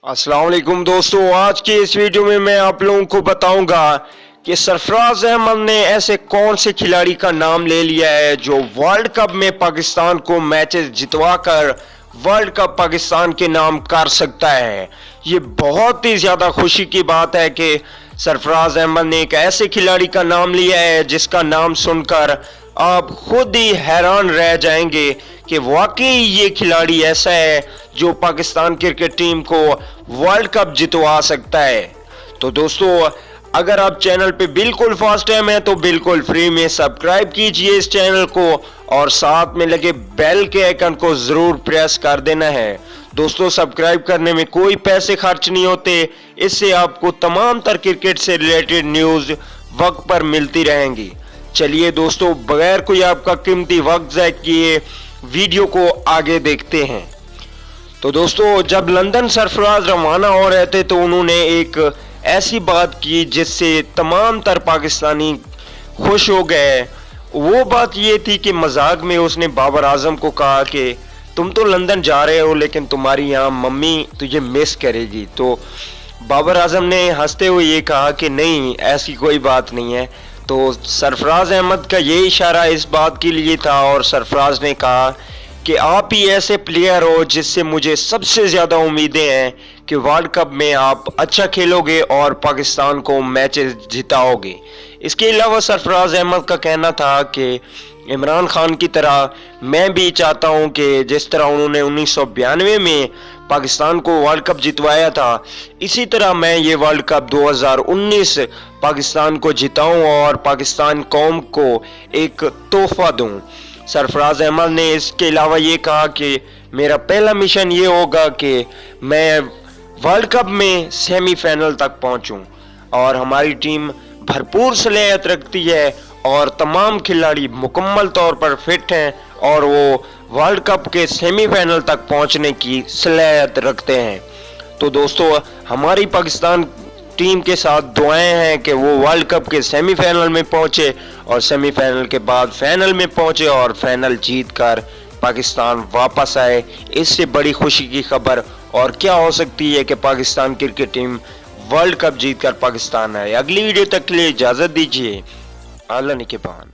अस्सलाम वालेकुम दोस्तों, आज की इस वीडियो में मैं आप लोगों को बताऊंगा कि सरफराज अहमद ने ऐसे कौन से खिलाड़ी का नाम ले लिया है जो वर्ल्ड कप में पाकिस्तान को मैचेस जितवाकर वर्ल्ड कप पाकिस्तान के नाम कर सकता है। ये बहुत ही ज़्यादा खुशी की बात है कि सरफराज अहमद ने एक ऐसे खिलाड़ी का नाम लिया है जिसका नाम सुनकर आप खुद ही हैरान रह जाएंगे कि वाकई ये खिलाड़ी ऐसा है जो पाकिस्तान क्रिकेट टीम को वर्ल्ड कप जितवा सकता है। तो दोस्तों, अगर आप चैनल पे बिल्कुल फर्स्ट टाइम है तो बिल्कुल फ्री में सब्सक्राइब कीजिए इस चैनल को और साथ में लगे बेल के आइकन को जरूर प्रेस कर देना है। दोस्तों, सब्सक्राइब करने में कोई पैसे खर्च नहीं होते, इससे आपको तमाम तर क्रिकेट से रिलेटेड न्यूज वक्त पर मिलती रहेंगी। चलिए दोस्तों, बगैर कोई आपका कीमती वक्त ज़ाया किए वीडियो को आगे देखते हैं। तो दोस्तों, जब लंदन सरफराज रवाना हो रहे थे तो उन्होंने एक ऐसी बात की जिससे तमाम तर पाकिस्तानी खुश हो गए। वो बात ये थी कि मजाक में उसने बाबर आजम को कहा कि तुम तो लंदन जा रहे हो लेकिन तुम्हारी यहाँ मम्मी तुझे मिस करेगी। तो बाबर आजम ने हंसते हुए ये कहा कि नहीं, ऐसी कोई बात नहीं है। तो सरफराज अहमद का ये इशारा इस बात के लिए था और सरफराज ने कहा कि आप ही ऐसे प्लेयर हो जिससे मुझे सबसे ज़्यादा उम्मीदें हैं कि वर्ल्ड कप में आप अच्छा खेलोगे और पाकिस्तान को मैचेस जिताओगे। इसके अलावा सरफराज अहमद का कहना था कि इमरान खान की तरह मैं भी चाहता हूं कि जिस तरह उन्होंने 1992 में पाकिस्तान को वर्ल्ड कप जितवाया था, इसी तरह मैं ये वर्ल्ड कप 2019 पाकिस्तान को जिताऊं और पाकिस्तान कौम को एक तोहफा दूं। सरफराज अहमद ने इसके अलावा ये कहा कि मेरा पहला मिशन ये होगा कि मैं वर्ल्ड कप में सेमीफाइनल तक पहुंचूं और हमारी टीम भरपूर सलाहियत रखती है और तमाम खिलाड़ी मुकम्मल तौर पर फिट हैं और वो वर्ल्ड कप के सेमीफाइनल तक पहुंचने की सलाहियत रखते हैं। तो दोस्तों, हमारी पाकिस्तान टीम के साथ दुआएं हैं कि वो वर्ल्ड कप के सेमीफाइनल में पहुंचे और सेमीफाइनल के बाद फाइनल में पहुंचे और फाइनल जीतकर पाकिस्तान वापस आए। इससे बड़ी खुशी की खबर और क्या हो सकती है कि Pakistan cricket team world cup जीतकर पाकिस्तान आए। अगली वीडियो तक के लिए इजाज़त दीजिए। अल्लाह निगहबान।